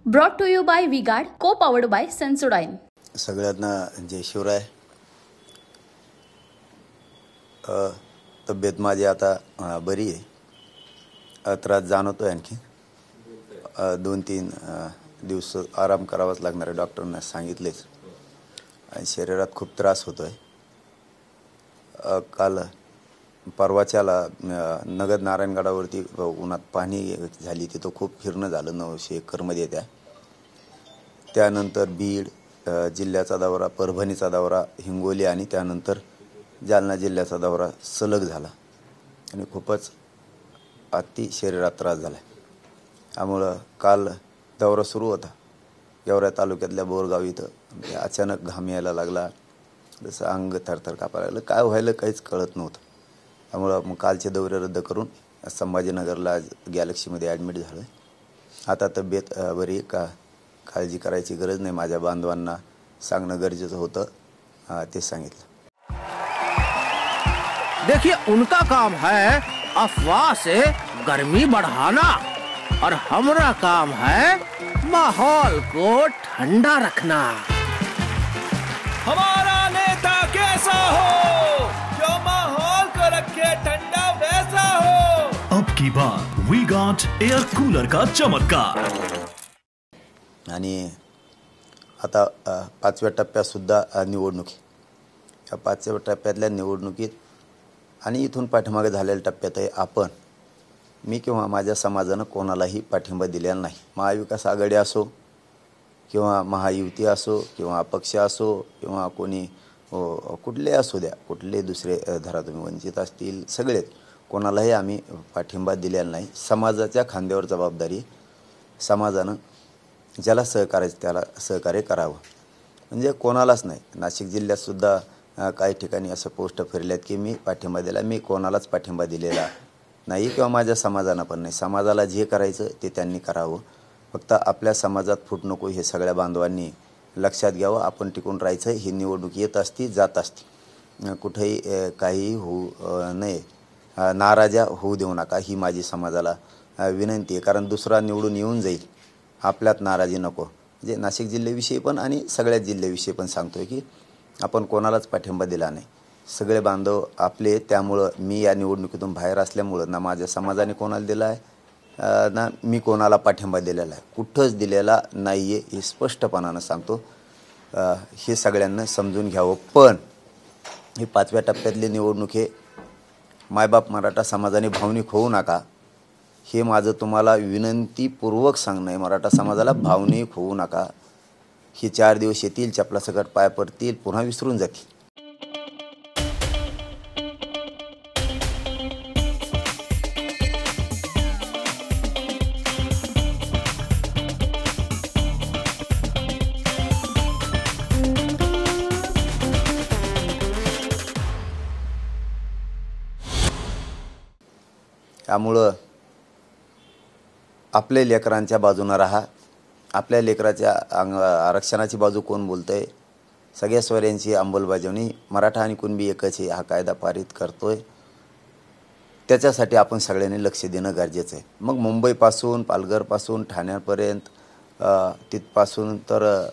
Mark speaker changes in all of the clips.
Speaker 1: Brought to you by V-Guard, co-powered by Sensodyne.
Speaker 2: सगळ्यांना जय शिवराय. तब्येत माझी आता बरी आहे. त्रास जाणवतोय आणखी 2-3 दिवस आराम करावाच लागणार आहे, डॉक्टरने सांगितलेच. आणि शरीरात खूप त्रास होतोय. काल परवाच्याला नगद नारायणगडावरती उन्हात पाणी झाली, तिथं खूप फिरणं झालं 900 एकरमध्ये. त्यानंतर बीड जिल्ह्याचा दौरा, परभणीचा दौरा, हिंगोली आणि त्यानंतर जालना जिल्ह्याचा दौरा सलग झाला आणि खूपच अति शरीरात त्रास झाला. त्यामुळं काल दौरा सुरू होता गेवराई तालुक्यातल्या बोरगाव इथं. अचानक घाम यायला लागला, जसं अंग थरथर कापायला लागलं. काय व्हायला काहीच कळत नव्हतं. त्यामुळं मग कालचे दौरे रद्द करून संभाजीनगरला गॅलेक्सीमध्ये ॲडमिट झालं. आता तब्येत बरी का, काळजी करायची गरज नाही. माझ्या बांधवांना सांगणं गरजेचं होतं, ते सांगितलं.
Speaker 3: देखिए, उनका काम है अफवाह से गर्मी बढ़ाना और हमारा काम है माहौल को ठंडा रखना.
Speaker 4: हमारा नेता कैसा हो, जो माहौल को रखे ठंडा वैसा हो.
Speaker 5: अब की बार वी गॉट एयर कूलर का चमत्कार.
Speaker 2: आणि आता 5व्या टप्प्यातसुद्धा निवडणूक आहे. या 5व्या टप्प्यातल्या निवडणुकीत आणि इथून पाठीमागे झालेल्या टप्प्यातही मी किंवा माझ्या समाजानं कोणालाही पाठिंबा दिलेला नाही. महाविकास आघाडी असो किंवा महायुती असो किंवा अपक्ष असो किंवा कोणी कुठले असू द्या, कुठले दुसरे धरा तुम्ही, वंचित असतील, सगळेच, कोणालाही आम्ही पाठिंबा दिलेला नाही. समाजाच्या खांद्यावर जबाबदारी. समाजानं ज्याला सहकार्याचं त्याला सहकार्य करावं, म्हणजे कोणालाच नाही. नाशिक जिल्ह्यातसुद्धा काही ठिकाणी असं पोस्ट फिरल्यात की मी पाठिंबा दिला. मी कोणालाच पाठिंबा दिलेला नाही किंवा माझ्या समाजानं पण नाही. समाजाला जे करायचं ते त्यांनी करावं. फक्त आपल्या समाजात फूट नको हे सगळ्या बांधवांनी लक्षात घ्यावं. आपण टिकून राहायचं. ही निवडणूक येत असती जात असती, कुठेही काहीही होऊ नये, नाराजा होऊ देऊ नका, ही माझी समाजाला विनंती आहे. कारण दुसरा निवडून येऊन जाईल, आपल्यात नाराजी नको. म्हणजे नाशिक जिल्ह्याविषयी पण आणि सगळ्याच जिल्ह्याविषयी पण सांगतो आहे की आपण कोणालाच पाठिंबा दिला नाही. सगळे बांधव आपले. त्यामुळं मी या निवडणुकीतून बाहेर असल्यामुळं ना माझ्या समाजाने कोणाला दिला आहे ना मी कोणाला पाठिंबा दिलेला आहे. कुठंच दिलेला नाही आहे, हे स्पष्टपणानं सांगतो. हे सगळ्यांना समजून घ्यावं. पण ही 5व्या टप्प्यातली निवडणूक हे मायबाप मराठा समाजाने भावनिक होऊ नका, हे माझं तुम्हाला विनंतीपूर्वक सांगणं आहे. मराठा समाजाला भावनिक होऊ नका. हे 4 दिवस येतील, चपलासकट पाय पडतील, पुन्हा विसरून जातील. त्यामुळं आपल्या लेकरांच्या बाजूनं राहा. आपल्या लेकराच्या आरक्षणाची बाजू कोण बोलतं आहे? सगळ्या स्वऱ्यांची अंमलबजावणी मराठा आणि कुणबी एकच आहे, हा कायदा पारित करतो आहे. त्याच्यासाठी आपण सगळ्यांनी लक्ष देणं गरजेचं आहे. मग मुंबईपासून, पालघरपासून, ठाण्यापर्यंत, तिथपासून तर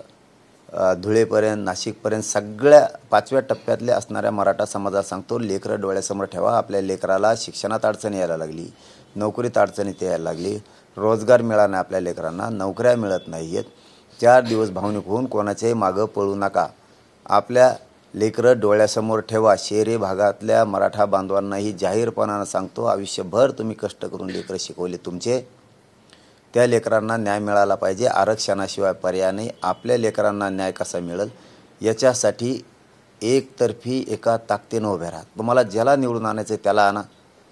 Speaker 2: धुळेपर्यंत, नाशिकपर्यंत सगळ्या 5व्या टप्प्यातल्या असणाऱ्या मराठा समाजाला सांगतो, लेकरं डोळ्यासमोर ठेवा. आपल्या लेकराला शिक्षणात अडचण यायला लागली, नोकरीत अडचणी यायला लागली, रोजगार मिळाला नाही, आपल्या लेकरांना नोकऱ्या मिळत नाही आहेत. 4 दिवस भावनिक होऊन कोणाच्याही मागं पळू नका. आपल्या लेकरं डोळ्यासमोर ठेवा. शहरी भागातल्या मराठा बांधवांनाही जाहीरपणानं सांगतो, आयुष्यभर तुम्ही कष्ट करून लेकरं शिकवले तुमचे, त्या लेकरांना न्याय मिळाला पाहिजे. आरक्षणाशिवाय पर्याय नाही. आपल्या लेकरांना न्याय कसा मिळेल याच्यासाठी एकतर्फी एका ताकदीनं उभे राहा. तुम्हाला ज्याला निवडून आणायचं त्याला आणा,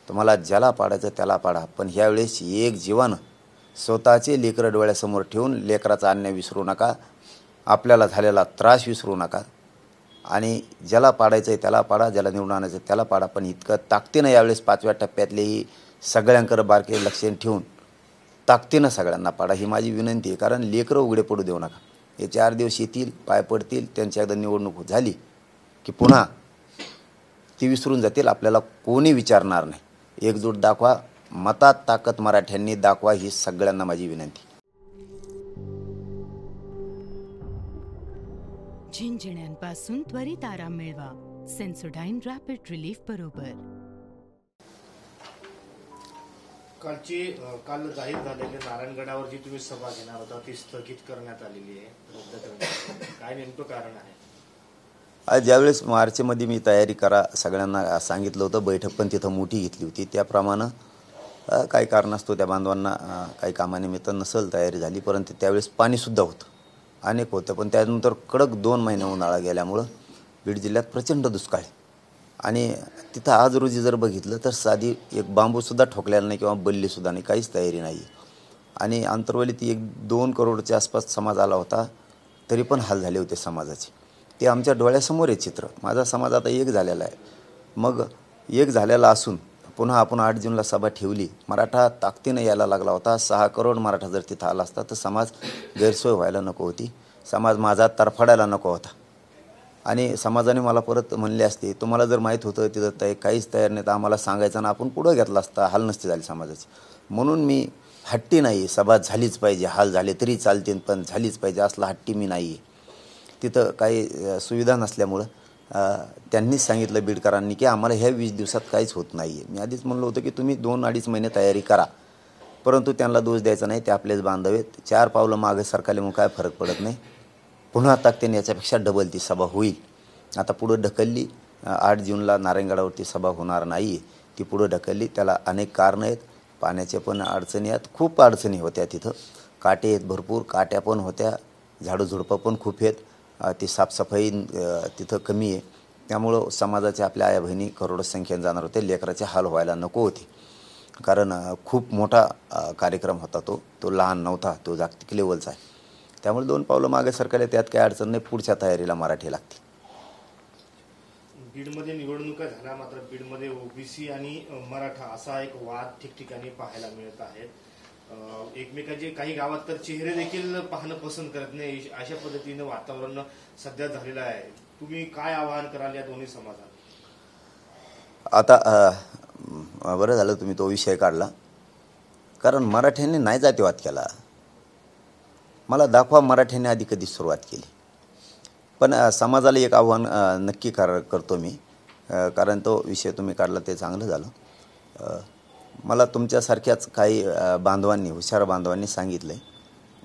Speaker 2: तुम्हाला ज्याला पाडायचं त्याला पाडा, पण ह्यावेळेस एक जीवानं स्वतःचे लेकरं डोळ्यासमोर ठेवून लेकराचा अन्याय विसरू नका, आपल्याला झालेला त्रास विसरू नका. आणि ज्याला पाडायचं आहे त्याला पाडा, ज्याला निवडून आणायचं त्याला पाडा, पण इतकं ताकदीनं यावेळेस 5व्या टप्प्यातलेही सगळ्यांकडे बारके लक्ष ठेवून ताकदीनं सगळ्यांना पाडा, ही माझी विनंती आहे. कारण लेकरं उघडे पडू देऊ नका. हे 4 दिवस येतील, पाय पडतील, त्यांची एकदा निवडणूक झाली की पुन्हा ती विसरून जातील. आपल्याला कोणी विचारणार नाही. एकजूट दाखवा, मतात ताकद मराठ्यांनी दाखवा, ही सगळ्यांना माझी विनंती.
Speaker 6: झिंझिण्यांपासून त्वरित आराम मिळवा. सेन्सोडाईन रॅपिड रिलीफ बरोबर.
Speaker 7: काल जाहीर झालेल्या नारायणगडावर जी तुम्ही सभा घेणार होता ती स्थगित करण्यात आलेली आहे, रद्द करण्यात आली. काय नेमकं कारण आहे?
Speaker 2: आज ज्यावेळेस मार्चमध्ये मी तयारी करा सगळ्यांना सांगितलं होतं, बैठक पण तिथं मोठी घेतली होती, त्याप्रमाणे काही कारणास्तव त्या बांधवांना काही कामानिमित्त नसेल तयारी झाली, परंतु त्यावेळेस पाणीसुद्धा होतं, अनेक होतं. पण त्यानंतर कडक 2 महिने उन्हाळा गेल्यामुळं बीड जिल्ह्यात प्रचंड दुष्काळ आहे. आणि तिथं आज रोजी जर बघितलं तर साधी एक बांबूसुद्धा ठोकलेला नाही किंवा बल्लीसुद्धा नाही, काहीच तयारी नाही. आणि आंतरवलीत 1-2 करोडच्या आसपास समाज आला होता, तरी पण हाल झाले होते समाजाचे. ते आमच्या डोळ्यासमोर आहे चित्र. माझा समाज आता एक झालेला आहे. मग एक झालेला असून पुन्हा आपण 8 जूनला सभा ठेवली. मराठा ताकदीनं यायला लागला होता. 6 करोड मराठा जर तिथं आला असता तर समाज गैरसोय व्हायला नको होती, समाज माझा तरफडायला नको होता. आणि समाजाने मला परत म्हणले असते, तुम्हाला जर माहीत होतं तिथं काहीच तयार नाही तर आम्हाला सांगायचं ना, आपण पुढं घेतला असता, हाल नसते झाले समाजाचे. म्हणून मी हट्टी नाही, सभा झालीच पाहिजे, हाल झाले तरी चालतील पण झालीच पाहिजे असला हट्टी मी नाही आहे. तिथं काही सुविधा नसल्यामुळं त्यांनीच सांगितलं बीडकरांनी की आम्हाला ह्या 20 दिवसात काहीच होत नाही आहे. मी आधीच म्हणलं होतं की तुम्ही 2-2.5 महिने तयारी करा, परंतु त्यांना दोष द्यायचा नाही, ते आपलेच बांधव आहेत. 4 पावलं मागे सरकारले मग काय फरक पडत नाही. पुन्हा ताकदीने याच्यापेक्षा डबल ती सभा होईल. आता पुढं ढकलली, 8 जूनला नारायणगडावरती सभा होणार नाही आहे, ती पुढं ढकलली. त्याला अनेक कारणं आहेत. पाण्याच्या पण अडचणी आहेत, खूप अडचणी होत्या तिथं. काटे आहेत भरपूर, काट्या पण होत्या, झाडं-झुडपं पण खूप आहेत. ती साफसफाई तिथं कमी आहे. त्यामुळं समाजाच्या आपल्या आया बहिणी करोडो संख्येने जाणार होते. लेकराचे हाल व्हायला नको होते, कारण खूप मोठा कार्यक्रम होता तो लहान नव्हता, तो जागतिक लेवलचा आहे. त्यामुळे 2 पावलं मागे सरकारला, त्यात काही अडचण नाही. पुढच्या तयारीला मराठी लागते.
Speaker 7: बीडमध्ये निवडणुका झाल्या, मात्र बीडमध्ये ओबीसी आणि मराठा असा एक वाद ठिकठिकाणी पाहायला मिळत आहेत. एकमेकांचे काही गावात तर चेहरे देखील पाहणं पसंत करत नाही, अशा पद्धतीनं वातावरण सध्या झालेलं आहे. तुम्ही काय आवाहन कराल या दोन्ही समाजात?
Speaker 2: आता बरं झालं तुम्ही तो विषय काढला, कारण मराठ्यांनी नाही जातीवाद केला. मला दाखवा मराठ्यांनी आधी कधी सुरुवात केली. पण समाजाला एक आव्हान नक्की करतो मी, कारण तो विषय तुम्ही काढला ते चांगलं झालं. मला तुमच्यासारख्याच काही बांधवांनी, हुशार बांधवांनी सांगितलं आहे,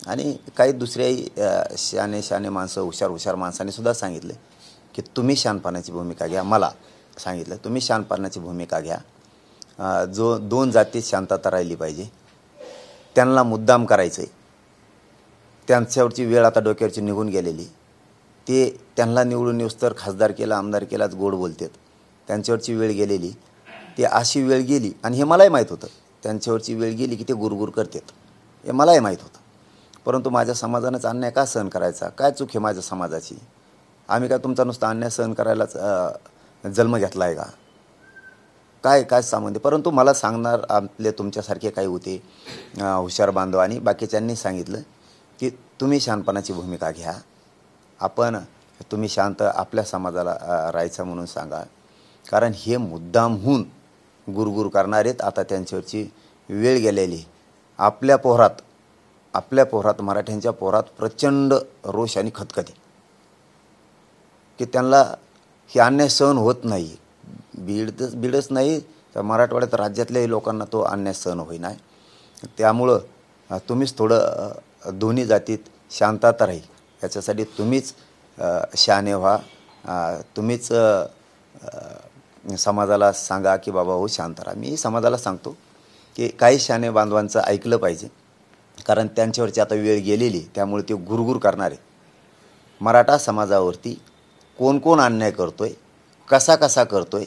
Speaker 2: आणि काही दुसऱ्याही शहाणे माणसं, हुशार माणसांनी सुद्धा सांगितले की तुम्ही शहाणपणाची भूमिका घ्या. मला सांगितलं तुम्ही शहाणपणाची भूमिका घ्या. जो 2 जातीत शांतता राहिली पाहिजे, त्यांना मुद्दाम करायचं आहे. त्यांच्यावरची वेळ आता डोक्यावरची निघून गेलेली. ते त्यांना निवडून येऊस तर खासदार केला, आमदार केलाच गोड बोलतात. त्यांच्यावरची वेळ गेलेली. ती अशी वेळ गेली, आणि हे मलाही माहीत होतं. त्यांच्यावरची वेळ गेली की ते गुरगुर करतात, हे मलाही माहीत होतं. परंतु माझ्या समाजानंच अन्याय का सहन करायचा? काय चूक आहे माझ्या समाजाची? आम्ही काय तुमचा नुसता अन्याय सहन करायलाच जन्म घेतला आहे का? काय संबंध? परंतु मला सांगणार आपले तुमच्यासारखे काही होते हुशार बांधव, आणि बाकीच्यांनी सांगितलं की तुम्ही शहाणपणाची भूमिका घ्या. तुम्ही शांत आपल्या समाजाला राहायचं म्हणून सांगा, कारण हे मुद्दामहून गुरगुर करणार आहेत. आता त्यांच्यावरची वेळ गेलेली. आपल्या पोरात मराठ्यांच्या पोरात प्रचंड रोष आणि खतखते की त्यांना हे अन्याय सहन होत नाही. बीडच नाही तर मराठवाड्यात राज्यातल्याही लोकांना तो अन्याय सहन होईना. त्यामुळं तुम्हीच थोडं दोन्ही जातीत शांतता राहील याच्यासाठी तुम्हीच शहाणे व्हा. तुम्हीच समाजाला सांगा की बाबा हो शांत राहा. मी समाजाला सांगतो की काही शहाणे बांधवांचं ऐकलं पाहिजे, कारण त्यांच्यावरची आता वेळ गेलेली, त्यामुळे ते गुरगुर करणार आहे. मराठा समाजावरती कोण अन्याय करतोय, कसा करतोय,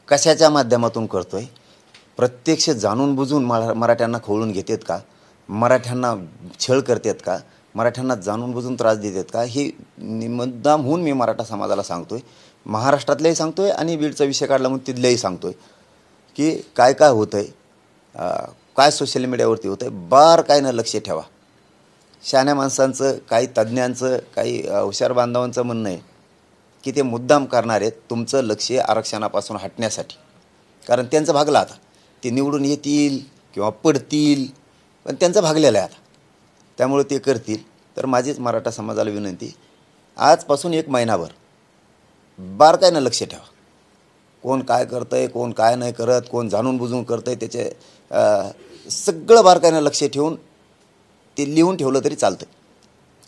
Speaker 2: कशाच्या माध्यमातून करतोय, प्रत्यक्ष जाणून बुजून मराठ्यांना खवळून घेतात का, मराठ्यांना छळ करतात का, मराठ्यांना जाणून बुजून त्रास देतात का, हे मुद्दाम होऊन मी मराठा समाजाला सांगतोय. महाराष्ट्रातल्याही सांगतोय आणि बीडचा विषय काढला म्हणून तिथल्याही सांगतोय की काय होतं आहे, काय सोशल मीडियावरती होतं आहे, बार काय ना लक्ष ठेवा. शहाण्या माणसांचं, काही तज्ज्ञांचं, काही हुशार बांधवांचं म्हणणं आहे की ते मुद्दाम करणार आहेत तुमचं लक्ष आरक्षणापासून हटण्यासाठी, कारण त्यांचं भागलं आता. ते निवडून येतील किंवा पडतील, पण त्यांचं भागलेलं आहे आता, त्यामुळे ते करतील. तर माझीच मराठा समाजाला विनंती, आजपासून 1 महिनाभर बारकाईनं लक्ष ठेवा. कोण काय करतंय, कोण काय नाही करत, कोण जाणून बुजून करतंय, त्याचे सगळं बारकाईनं लक्ष ठेवून ते लिहून ठेवलं तरी चालतं.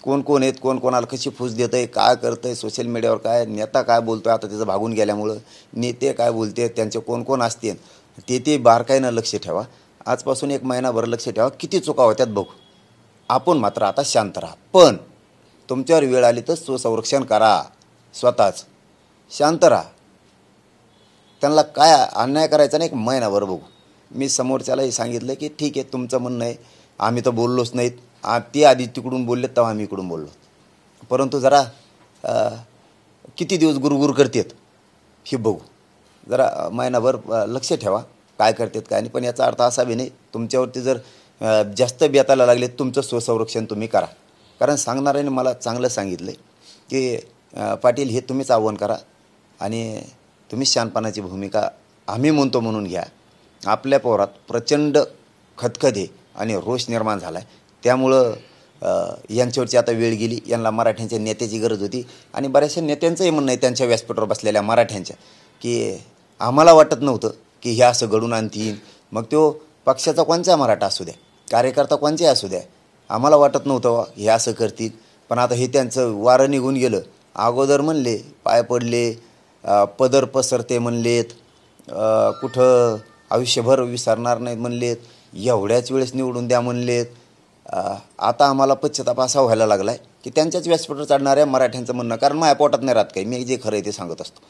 Speaker 2: कोण कोण आहेत, कोण कोणाला कशी फूस देतं आहे, काय करतं आहे, सोशल मीडियावर काय, नेता काय बोलतो आहे, आता त्याचं भागून गेल्यामुळं नेते काय बोलते, त्यांचे कोण कोण असतील ते बारकाईनं लक्ष ठेवा. आजपासून 1 महिनाभर लक्ष ठेवा. किती चुका होत्यात बघू. आपण मात्र आता शांत राहा. पण तुमच्यावर वेळ आली तर स्वसंरक्षण करा. स्वतःच शांत राहा. त्यांना काय अन्याय करायचा नाही. 1 महिनाभर बघू. मी समोरच्यालाही सांगितलं की ठीक आहे, तुमचं म्हणणं आहे, आम्ही तर बोललोच नाहीत, ते आधी तिकडून बोललेत तेव्हा आम्ही इकडून बोललो, परंतु जरा किती दिवस गुरगुर करतात हे बघू. जरा महिनाभर लक्ष ठेवा काय करतात काय नाही. पण याचा अर्थ असा बी नाही, तुमच्यावरती जर जास्त बेतायला लागले तुमचं स्वसंरक्षण तुम्ही करा. कारण सांगणाऱ्याने मला चांगलं सांगितलं की पाटील हे तुम्हीच आव्हान करा आणि तुम्ही शहाणपणाची भूमिका आम्ही म्हणतो म्हणून घ्या. आपल्या पोरात प्रचंड खदखदे आणि रोष निर्माण झाला आहे. त्यामुळं यांच्यावरची आता वेळ गेली. यांना मराठ्यांच्या नेत्याची गरज होती आणि बऱ्याचशा नेत्यांचंही म्हणणं आहे त्यांच्या व्यासपीठावर बसलेल्या मराठ्यांच्या की आम्हाला वाटत नव्हतं की हे असं घडून आणतील. मग तो पक्षाचा कोणचा मराठा असू द्या, कार्यकर्ता कोणचाही असू द्या, आम्हाला वाटत नव्हतं हे असं करतील. पण आता हे त्यांचं वारं निघून गेलं. अगोदर म्हणले पाय पडले, पदर पसरते म्हणलेत, कुठं आयुष्यभर विसरणार नाहीत म्हणलेत, एवढ्याच वेळेस निवडून द्या म्हणलेत. आता आम्हाला पश्चाताप असा व्हायला लागला आहे की त्यांच्याच व्यासपीठावर चढणाऱ्या मराठ्यांचं म्हणणं, कारण माझ्या पोटात नाही राहत काही, मी जे खरं आहे ते सांगत असतो,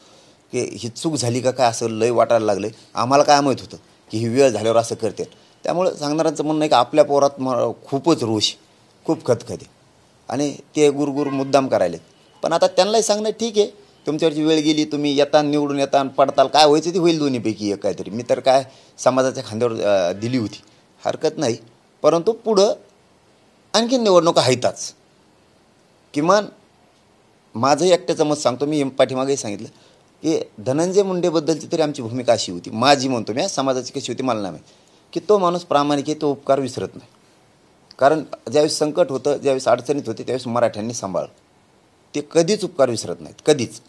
Speaker 2: की ही चूक झाली का काय असं लय वाटायला लागलं आहे. आम्हाला काय माहीत होतं की ही वेळ झाल्यावर असं करते. त्यामुळं सांगणाऱ्यांचं म्हणणं आहे की आपल्या पोरात खूपच रोष, खूप खदखदे आणि ते गुरगुर मुद्दाम करायलेत. पण आता त्यांनाही सांगणं ठीक आहे, तुमच्यावरची वेळ गेली, तुम्ही येता निवडून येता पडताल, काय व्हायचं ते होईल दोन्हीपैकी एक काहीतरी. मी तर काय समाजाच्या खांद्यावर दिली होती, हरकत नाही. परंतु पुढं आणखी निवडणुका आहेतच. किमान माझं एकट्याचं मत सांगतो. मी पाठीमागेही सांगितलं की धनंजय मुंडेबद्दलची तरी आमची भूमिका अशी होती, माझी म्हणतो मी, समाजाची कशी होती मला नाही माहीत, की तो माणूस प्रामाणिक आहे, तो उपकार विसरत नाही. कारण ज्यावेळेस संकट होतं, ज्यावेळेस अडचणीत होते, त्यावेळेस मराठ्यांनी सांभाळलं. ते कधीच उपकार विसरत नाहीत, कधीच.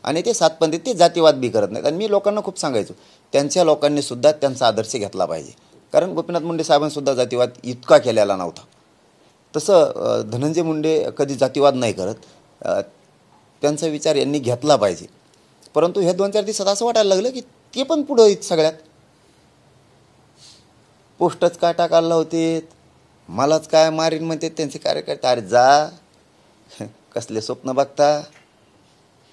Speaker 2: आणि ते सातपंथी, ते जातीवाद बी करत नाहीत. आणि मी लोकांना खूप सांगायचो, त्यांच्या लोकांनीसुद्धा त्यांचा आदर्श घेतला पाहिजे. कारण गोपीनाथ मुंडे साहेबांसुद्धा जातीवाद इतका केलेला नव्हता. तसं धनंजय मुंडे कधी जातीवाद नाही करत, त्यांचा विचार यांनी घेतला पाहिजे. परंतु हे 2-4 दिवसात असं वाटायला लागलं की ते पण पुढं सगळ्यात पोस्टच काय टाकायला होते, मलाच काय मारीन म्हणते त्यांचे कार्यकर्ते. अरे जा, कसले स्वप्न बघता.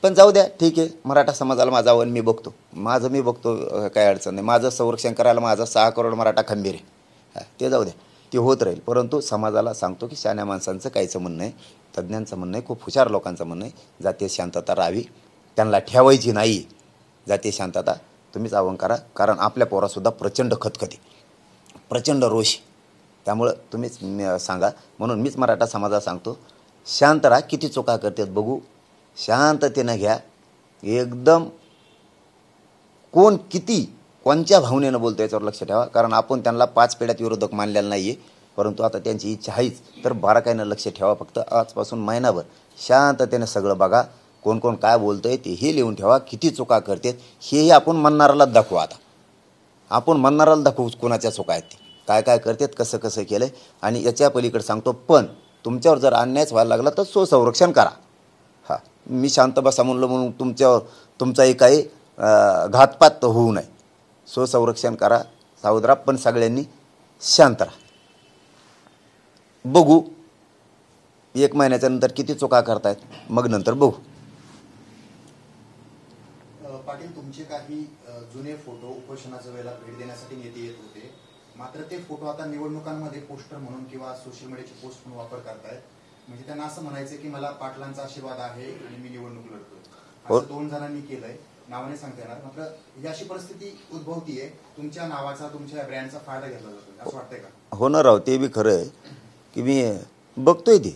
Speaker 2: पण जाऊ द्या, ठीक आहे. मराठा समाजाला माझं आव्हान मी बघतो, माझं मी बघतो, काय अडचण नाही. माझं संरक्षण करायला माझा 6 करोड मराठा खंबीर आहे, ते जाऊ द्या, ते होत राहील. परंतु समाजाला सांगतो की शहाण्या माणसांचं काहीचं म्हणणं आहे, तज्ज्ञांचं म्हणणं आहे, खूप हुशार लोकांचं म्हणणं आहे, जातीय शांतता राहावी, त्यांना ठेवायची नाही. जातीय शांतता तुम्हीच आव्हान करा. कारण आपल्या पोरासुद्धा प्रचंड खतखते, प्रचंड रोष. त्यामुळं तुम्हीच सांगा. म्हणून मीच मराठा समाजाला सांगतो, शांत राहा. किती चुका करतात बघू, शांततेनं घ्या. एकदम कोण किती कोणत्या भावनेनं बोलतो याच्यावर लक्ष ठेवा. कारण आपण त्यांना 5 पिढ्यात विरोधक मानलेला नाही आहे, परंतु आता त्यांची इच्छा आहेच. तर बारकाईनं लक्ष ठेवा. फक्त आजपासून महिनाभर शांततेनं सगळं बघा. कोण कोण काय बोलतं आहे तेही लिहून ठेवा. किती चुका करतात हेही आपण म्हणणाराला दाखवू. आता आपण म्हणणाराला दाखवू कोणाच्या चुका आहेत ते, काय काय करतात, कसं कसं केलं आहे. आणि याच्या पलीकडे सांगतो, पण तुमच्यावर जर अन्यायच व्हायला लागला तर स्वसंरक्षण करा. हां, मी शांत बसा म्हणलं म्हणून तुमचाही काही घातपात होऊ नये. स्वसंरक्षण करा, सावध राहा. पण सगळ्यांनी शांत राहा. बघू 1 महिन्याच्या नंतर किती चुका करतायत, मग नंतर बघू.
Speaker 8: पाटील, तुमचे काही जुने फोटो उपोषणाच्या वेळेला भेट देण्यासाठी नेते येत होते, मात्र ते फोटो आता निवडणुकांमध्ये पोस्टर म्हणून किंवा सोशल मीडियाचे पोस्ट म्हणून वापर करतायत. म्हणजे त्यांना असं म्हणायचं की मला पाटलांचा आशीर्वाद आहे आणि मी निवडणूक लढतोय, असं 2 जणांनी केलंय. नावाने सांगता येणार, मात्र ही अशी परिस्थिती उद्भवतीये, तुमच्या नावाचा, तुमच्या ब्रँडचा फायदा घेतला जातो, असं वाटतंय का?
Speaker 2: हो ना राव, ते बी खरं आहे की मी बघतोय ते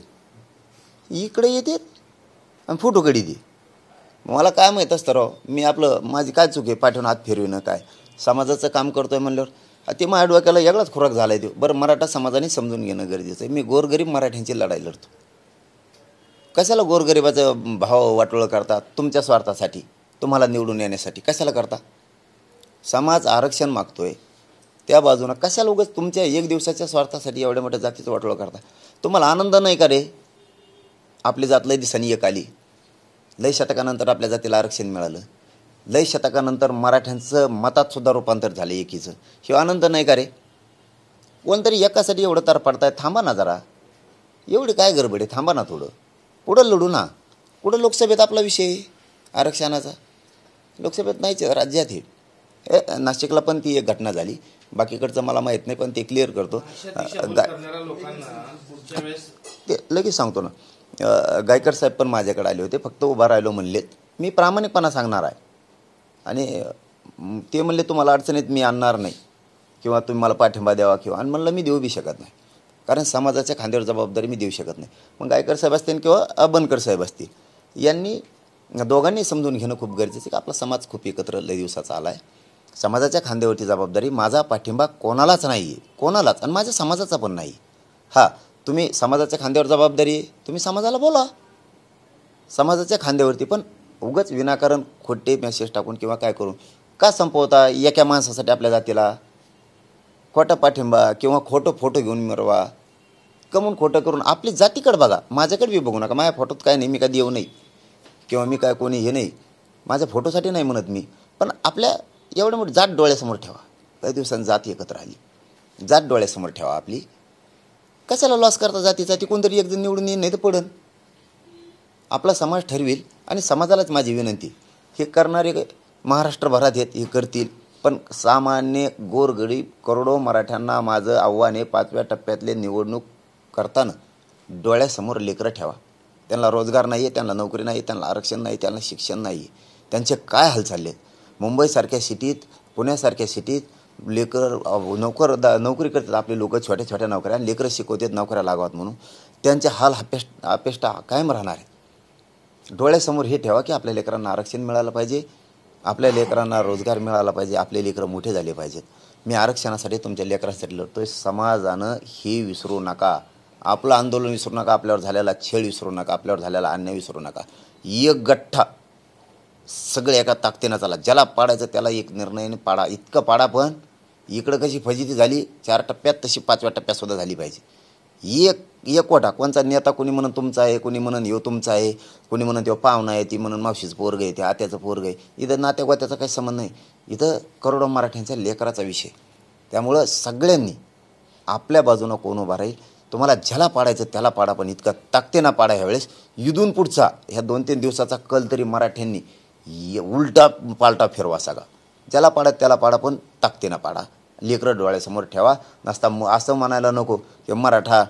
Speaker 2: इकडे येते आणि फोटो कधी दे. मला काय माहीत असतं राव, मी आपलं माझी काय चूक आहे पाठवून हात फिरविणं, काय समाजाचं काम करतोय म्हणल्यावर ते माझ्या डोक्याला वेगळाच खुराक झाला आहे. ते बरं, मराठा समाजाने समजून घेणं गरजेचं आहे. मी गोरगरीब मराठ्यांची लढाई लढतो, कशाला गोरगरिबाचं भाव वाटोळं करता तुमच्या स्वार्थासाठी, तुम्हाला निवडून येण्यासाठी कशाला करता? समाज आरक्षण मागतोय त्या बाजूनं कशाला उगाच तुमच्या एक दिवसाच्या स्वार्थासाठी एवढ्या मोठ्या जातीचं वाटोळं करता? तुम्हाला आनंद नाही का रे? आपली जात लय दिसानी एक आली, लय शतकानंतर आपल्या जातीला आरक्षण मिळालं, लय शतकानंतर मराठ्यांचं मतात सुद्धा रूपांतर झालं एकीचं, हे आनंद नाही का रे? कोणतरी एकासाठी एवढं तर पडताय, थांबा ना जरा, एवढी काय गडबड आहे? थांबा ना थोडं, पुढं लढू ना. पुढं लोकसभेत आपला विषय आरक्षणाचा, लोकसभेत नाहीच राज्यात. हे नाशिकला पण ती एक घटना झाली, बाकीकडचं मला माहीत नाही, पण ते क्लिअर करतो. ते लगेच सांगतो ना. गायकर साहेब पण माझ्याकडे आले होते, फक्त उभा राहिलो म्हणलेत. मी प्रामाणिकपणा सांगणार आहे आणि ते म्हणले तुम्हाला अडचणीत मी आणणार नाही किंवा तुम्ही मला पाठिंबा द्यावा किंवा, आणि म्हणलं मी देऊ बी शकत नाही, कारण समाजाच्या खांद्यावर जबाबदारी मी देऊ शकत नाही. मग गायकर साहेब असतील किंवा बनकर साहेब असतील, यांनी दोघांनी समजून घेणं खूप गरजेचं आहे की आपला समाज खूप एकत्र लय दिवसाचा आला आहे. समाजाच्या खांद्यावरती जबाबदारी, माझा पाठिंबा कोणालाच नाही आहे, कोणालाच, आणि माझ्या समाजाचा पण नाही. हां, तुम्ही समाजाच्या खांद्यावर जबाबदारी आहे, तुम्ही समाजाला बोला समाजाच्या खांद्यावरती, पण उगाच विनाकारण खोटे मेसेज टाकून किंवा काय करून का संपवता एका माणसासाठी आपल्या जातीला? खोटा पाठिंबा किंवा खोटं फोटो घेऊन मिरवा, कमून खोटं करून आपली जातीकडे बघा, माझ्याकडे बी बघू नका. माझ्या फोटोत काय नाही, मी कधी येऊ नाही किंवा मी काय कोणी हे नाही, माझ्या फोटोसाठी नाही म्हणत मी, पण आपल्या एवढं मोठं जात डोळ्यासमोर ठेवा. काही दिवसांनी जात एकत्र आली, जात डोळ्यासमोर ठेवा आपली. कशाला लॉस करता जातीचा? ती कोणतरी एकजण निवडून येईल, नाही तर पडन. आपला समाज ठरवेल, आणि समाजालाच माझी विनंती, हे करणारे महाराष्ट्रभरात आहेत, हे करतील, पण सामान्य गोरगरीब करोडो मराठ्यांना माझं आव्हान आहे, 5व्या टप्प्यातले निवडणूक करताना डोळ्यासमोर लेकरं ठेवा. त्यांना रोजगार नाही आहे, त्यांना नोकरी नाही, त्यांना आरक्षण नाही, त्यांना शिक्षण नाही, त्यांचे काय हाल चालले आहेत. मुंबईसारख्या सिटीत, पुण्यासारख्या सिटीत नोकरी करतात आपले लोक, छोट्या छोट्या नोकऱ्या, लेकरं शिकवतात नोकऱ्या लागावात म्हणून, त्यांचे हाल अपेष्टा कायम राहणार आहेत. डोळ्यासमोर हे ठेवा की आपल्या लेकरांना आरक्षण मिळालं पाहिजे, आपल्या लेकरांना रोजगार मिळाला पाहिजे, आपले लेकरं मोठे झाले पाहिजेत. मी आरक्षणासाठी तुमच्या लेकरांसाठी लढतोय. समाजानं हे विसरू नका, आपलं आंदोलन विसरू नका, आपल्यावर झालेला छळ विसरू नका, आपल्यावर झालेला अन्याय विसरू नका. एक गठ्ठा सगळे एका ताकदीनं चाला, ज्याला पाडायचं त्याला एक निर्णयाने पाडा, इतकं पाडा. पण इकडं कशी फजिती झाली 4 टप्प्यात, तशी 5व्या टप्प्यातसुद्धा झाली पाहिजे. एक वाटा, कोणचा नेता कोणी म्हणून तुमचा आहे, कोणी म्हणून ह्यो तुमचा आहे, कोणी म्हणून तो पाहुणा आहे, ती म्हणून मावशीचं पोरग आहे, ते आत्याचं पोरग आहे. इथं नात्यागोत्याचा काही संबंध नाही, इथं करोडो मराठ्यांच्या लेकराचा विषय. त्यामुळं सगळ्यांनी आपल्या बाजूनं कोण उभा राहील, तुम्हाला ज्याला पाडायचं त्याला पाडा, पण इतका ताकदीनं पाडा. ह्यावेळेस इथून पुढचा ह्या 2-3 दिवसाचा कल तरी मराठ्यांनी उलटा पालटा फिरवा सगळा. ज्याला पाडा त्याला पाडा, पण ताकदीनं पाडा. लेकरं डोळ्यासमोर ठेवा. नसता असं म्हणायला नको की मराठा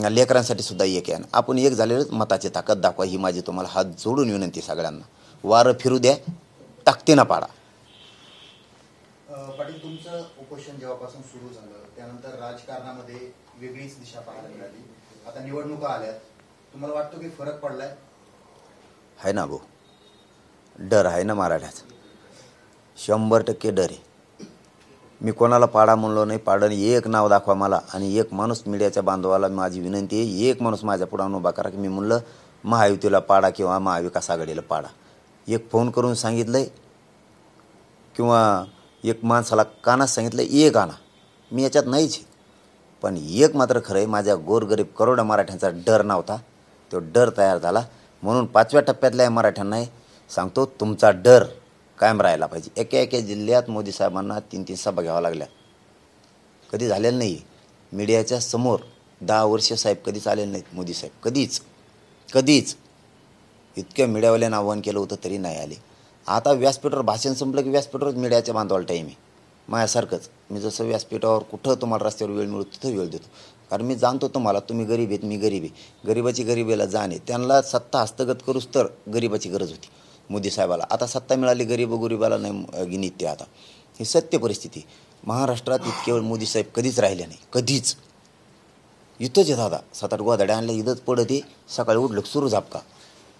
Speaker 2: लेकरांसाठी सुद्धा एक आहे. आपण एक झालेलं मताची ताकद दाखवा, ही माझी तुम्हाला हात जोडून विनंती सगळ्यांना. वारं फिरू द्या, ताकदीनं पाडा.
Speaker 8: पाटील, तुमचं उपोषण जेव्हापासून सुरू झालं त्यानंतर राजकारणामध्ये वेगळीच दिशा पाहायला मिळाली. आता निवडणुका आल्यात, तुम्हाला वाटतं की फरक पडलाय?
Speaker 2: आहे ना भाऊ, डर आहे ना मराठ्याचा, 100% डर आहे. मी कोणाला पाडा म्हणलो नाही, पाडण एक नाव दाखवा मला, आणि एक माणूस मीडियाच्या बांधवाला माझी विनंती आहे, एक माणूस माझ्या पुढं उभा करा की मी म्हणलं महायुतीला पाडा किंवा महाविकास आघाडीला पाडा. एक फोन करून सांगितलं आहे किंवा एक माणसाला कानात सांगितलं एक आणा, मी याच्यात नाहीच. पण एक मात्र खरं आहे, माझ्या गोरगरीब करोडो मराठ्यांचा डर नव्हता, तो डर तयार झाला. म्हणून 5व्या टप्प्यातल्या मराठ्यांना सांगतो, तुमचा डर कायम राहायला पाहिजे. एका जिल्ह्यात मोदी साहेबांना 3-3 सभा घ्याव्या लागल्या, कधी झालेलं नाही. मीडियाच्या समोर 10 वर्ष साहेब कधीच आलेले नाहीत मोदी साहेब, कधीच. इतक्या मीडियावाल्यांना आव्हान केलं होतं तरी नाही आले. आता व्यासपीठावर भाषण संपलं की व्यासपीठावर मीडियाच्या बांधवाला टाईम आहे. माझ्यासारखंच मी जसं व्यासपीठावर कुठं तुम्हाला रस्त्यावर वेळ मिळतो तिथं वेळ देतो, कारण मी जाणतो तुम्हाला, तुम्ही गरीब आहेत, मी गरीब आहे. गरीबाची गरिबीला जाणे, त्यांना सत्ता हस्तगत करूच तर गरीबाची गरज होती मोदी साहेबाला. आता सत्ता मिळाली, गरिबाला नाही गिनीत ते. आता ही सत्य परिस्थिती. महाराष्ट्रात इतके वेळ मोदी साहेब कधीच राहिले नाही, कधीच. इथंच आहे दादा, 7-8 गोधाड्या आणल्या, इथंच पडते, सकाळी उठलं सुरू झापका.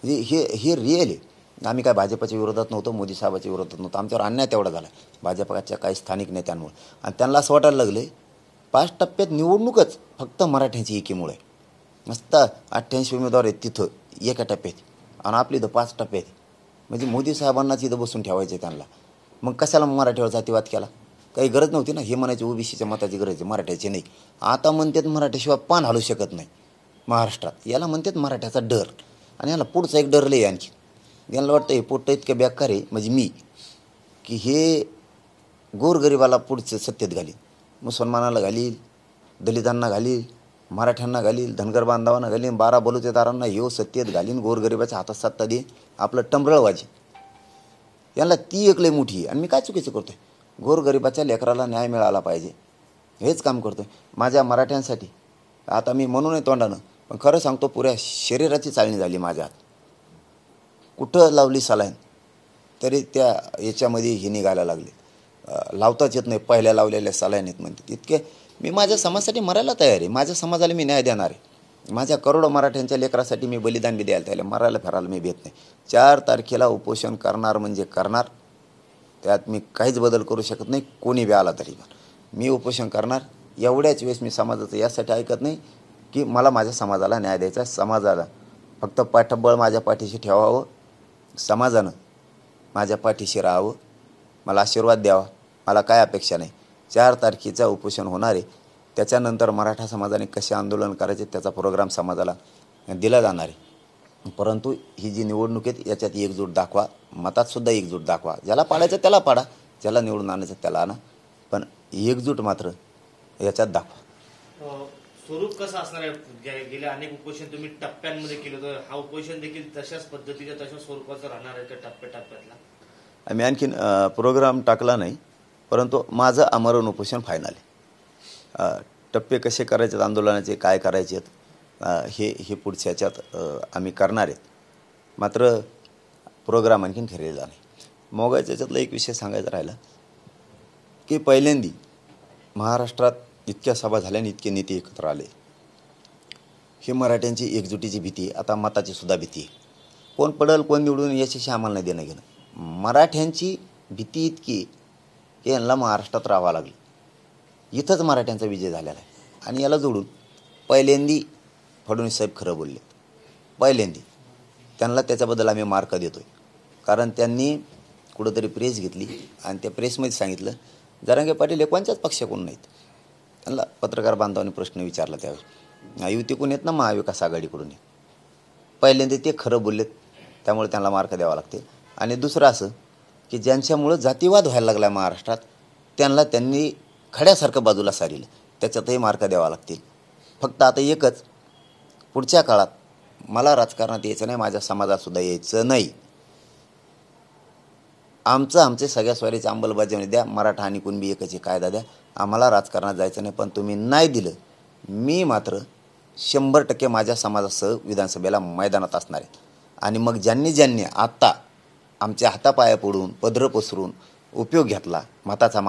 Speaker 2: म्हणजे हे रिअल आहे. आम्ही काय भाजपच्या विरोधात नव्हतो, मोदी साहेबाच्या विरोधात नव्हतो, आमच्यावर अन्याय तेवढा झाला भाजपच्या काही स्थानिक नेत्यांमुळे. आणि त्यांना असं वाटायला लागलं 5 टप्प्यात निवडणूकच फक्त मराठ्यांची एकीमुळे. मस्त 88 उमेदवार आहेत तिथं एका टप्प्यात, आणि आपली इथं 5 टप्प्यात. म्हणजे मोदी साहेबांनाच इथं बसून ठेवायचं त्यांना. मग कशाला मराठीवर जातीवाद केला? काही गरज नव्हती ना. हे म्हणायचे ओबीसीच्या मताची गरज आहे, मराठ्याची नाही. आता म्हणतात मराठ्याशिवाय पान हलू शकत नाही महाराष्ट्रात. याला म्हणतात मराठ्याचा डर. आणि याला पुढचा एक डर लय आणखी. यांना वाटतं हे पोट्ट इतकं बेकार आहे म्हणजे मी, की हे गोरगरिबाला पुढचं सत्तेत घालील, मुसलमानाला घालील, दलितांना घालील, मराठ्यांना घालील, धनगर बांधवांना घालील, 12 बलुतेदारांना ह्यो सत्तेत घालीन, गोरगरिबाच्या हातात सत्ता दे, आपलं टंबरळ वाजे. यांना ती एक लय मोठी आहे. आणि मी काय चुकीचं करतोय? गोरगरिबाच्या लेकराला न्याय मिळाला पाहिजे हेच काम करतोय माझ्या मराठ्यांसाठी. आता मी म्हणू नये तोंडानं, पण खरं सांगतो पुऱ्या शरीराची चाळणी झाली माझ्या हात. कुठं लावली सलाईन तरी त्या याच्यामध्ये हे निघायला लागले, लावताच येत नाही. पहिल्या लावलेल्या सलाईनीत म्हणते इतके. मी माझ्या समाजासाठी मरायला तयार आहे. माझ्या समाजाला मी न्याय देणार आहे. माझ्या करोडो मराठ्यांच्या लेकरासाठी मी बलिदान बी द्यायला तयार. मरायला फिरायला मी भेट नाही. 4 तारखेला उपोषण करणार म्हणजे करणार. त्यात मी काहीच बदल करू शकत नाही, कोणी बी आला तरी. मी उपोषण करणार. एवढ्याच वेळेस मी समाजाचं यासाठी ऐकत नाही की मला माझ्या समाजाला न्याय द्यायचा. समाजाला फक्त पाठबळ माझ्या पाठीशी ठेवावं, समाजानं माझ्या पाठीशी राहावं, मला आशीर्वाद द्यावा. मला काय अपेक्षा नाही. 4 तारखेचं उपोषण होणार आहे. त्याच्यानंतर मराठा समाजाने कसे आंदोलन करायचे त्याचा प्रोग्राम समाजाला दिला जाणार आहे. परंतु ही जी निवडणूक आहे याच्यात एकजूट दाखवा, मतातसुद्धा एकजूट दाखवा. ज्याला पाडायचं त्याला पाडा, ज्याला निवडून आणायचं त्याला आणा, पण एकजूट मात्र याच्यात दाखवा.
Speaker 7: स्वरूप कसं असणार आहे? गेले अनेक उपोषण तुम्ही टप्प्यांमध्ये केलं होतं, हा उपोषण देखील तशाच पद्धतीच्या तशाच स्वरूपाचं राहणार आहे का टप्प्याटप्प्यातला?
Speaker 2: आम्ही आणखीन प्रोग्राम टाकला नाही, परंतु माझं आमरण उपोषण फायनल आहे. टप्पे कसे करायचे आंदोलनाचे, काय करायचे हे पुढच्या ह्याच्यात आम्ही करणार आहेत. मात्र प्रोग्राम आणखीन ठरलेला नाही. मोगायच्या याच्यातला एक विषय सांगायचा राहिला की पहिल्यांदी महाराष्ट्रात इतक्या सभा झाल्याने इतके नेते एकत्र आले. हे मराठ्यांची एकजुटीची भीती आहे, आता मताची सुद्धा भीती आहे. कोण पडल कोण निवडून याच्याशी आम्हाला नाही देणं घेणं. मराठ्यांची भीती इतकी की यांना महाराष्ट्रात राहावं लागलं. इथंच मराठ्यांचा विजय झालेला आहे. आणि याला जोडून पहिल्यांदी फडणवीस साहेब खरं बोलले. पहिल्यांदी त्यांना त्याच्याबद्दल आम्ही मार्क देतो आहे. कारण त्यांनी कुठंतरी प्रेस घेतली आणि त्या प्रेसमध्ये सांगितलं जरांगे पाटील कोणत्याच पक्षाकडून नाहीत. त्यांना पत्रकार बांधवांनी प्रश्न विचारला त्यावेळी, युतीकडून येत ना महाविकास आघाडीकडून येत. पहिल्यांदा ते खरं बोललेत, त्यामुळे त्यांना मार्क द्यावा लागते. आणि दुसरं असं की ज्यांच्यामुळं जातीवाद व्हायला लागला महाराष्ट्रात त्यांनी खड्यासारखं बाजूला सारिलं, त्याच्यातही मार्क द्यावा लागतील. फक्त आता एकच, पुढच्या काळात मला राजकारणात यायचं नाही, माझ्या समाजातसुद्धा यायचं नाही. आमचे सगळ्या स्वारीची अंमलबजावणी द्या, मराठा आणि कुणबी एकच कायदा द्या, आम्हाला राजकारणात जायचं नाही. पण तुम्ही नाही दिलं, मी मात्र 100% माझ्या समाजासह विधानसभेला मैदानात असणार आहे. आणि मग ज्यांनी आत्ता आमच्या हातापाया पडून पदरं पसरून उपयोग घेतला मताचा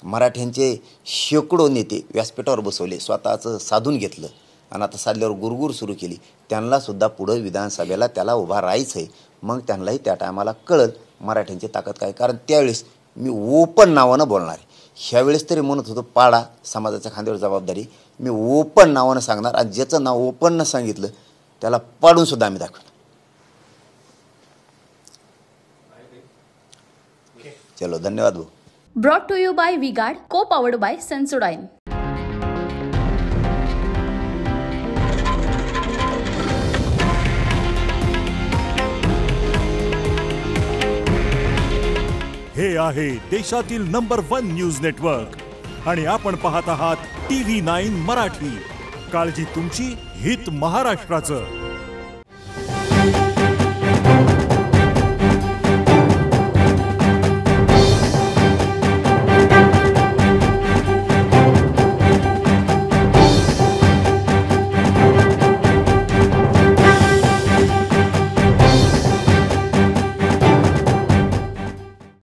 Speaker 2: मराठ्यांचे शेकडो नेते व्यासपीठावर बसवले, स्वतःचं साधून घेतलं आणि आता साधल्यावर गुरगुर सुरू केली, त्यांनासुद्धा पुढं विधानसभेला त्याला उभा राहायचं आहे. मग त्यांनाही त्या टायमाला कळल मराठ्यांची ताकद काय. कारण त्यावेळेस मी ओपन नावानं बोलणार आहे. ह्यावेळेस तरी म्हणत होतो पाडा समाजाच्या खांद्यावर जबाबदारी, मी ओपन नावानं सांगणार. आणि ज्याचं नाव ओपन न सांगितलं त्याला पाडूनसुद्धा आम्ही दाखवणार. चलो, धन्यवाद भाऊ.
Speaker 1: Brought to you by V-Guard, co-powered by Sensodyne.
Speaker 5: हे आहे देशातील नंबर 1 न्यूज नेटवर्क आणि आपण पाहत आहात TV9 मराठी. काळजी तुमची, हित महाराष्ट्राचं.